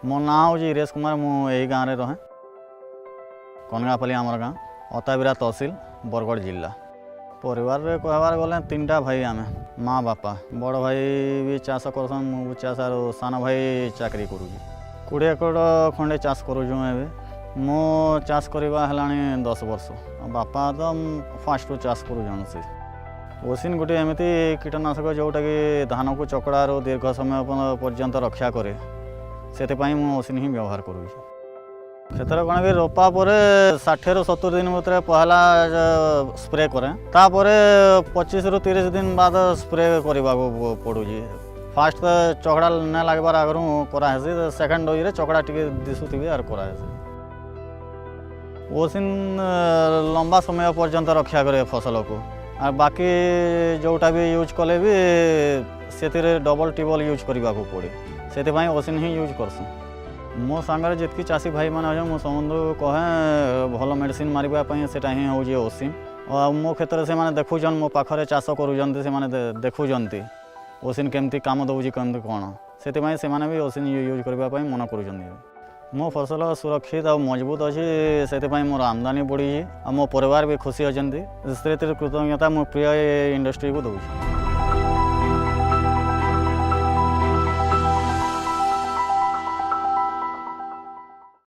मो ना हूँ हिरेश कुमार मुझे गाँव में रहे कनगापल्ली आमर गाँ अताबिरा तहसिल बरगढ़ जिला। परिवार रे कहबार गले 3टा भाई आमे माँ बापा बड़ भाई भी चाष करसन मु चाष आर सान भाई चाकरी करूँ 20 एकड़ खंडे चाष करूँ एवं मो चाष करवा है 10 वर्ष बापा तो फास्ट चाष करूँ से ओसिन गोटे एमती कीटनाशक जोटा कि धान को चकड़ार दीर्घ समय पर्यंत रक्षा करे से ओसिन ही व्यवहार करूँ क्षेत्र कौन कि रोपा पर 60 ରୁ 70 दिन भर पहला स्प्रे करें तापर 25 ରୁ 30 दिन बाद स्प्रे करने को पड़ू फास्ट तो चकड़ा ना लगवार आगु करासी सेकेंड डोज रे चकड़ा टी दिशुथी आर करासी ओसिन लंबा समय पर्यंत रक्षा करे फसल को और बाकी जोटा भी यूज कले भी से डबल टिबल यूज करने को पड़े से ओसिन ही यूज करसूँ मो सांगे जितकी चाषी भाई मैंने मो समस्त कहे भल मेडिसिन मारवाई से हूँ ओसिन और मो क्षेत्र से मैंने देखुन मो पाखे चाष करुँच से देखुंत ओसिन केमती काम दौर कमी कौन से भी ओसिन यूज करने मन कर मो फसल सुरक्षित और मजबूत अच्छी से मोर आमदानी बढ़ी और मो परिवार भी खुशी अच्छा से कृतज्ञता मो प्रिय इंडस्ट्री को दूँ।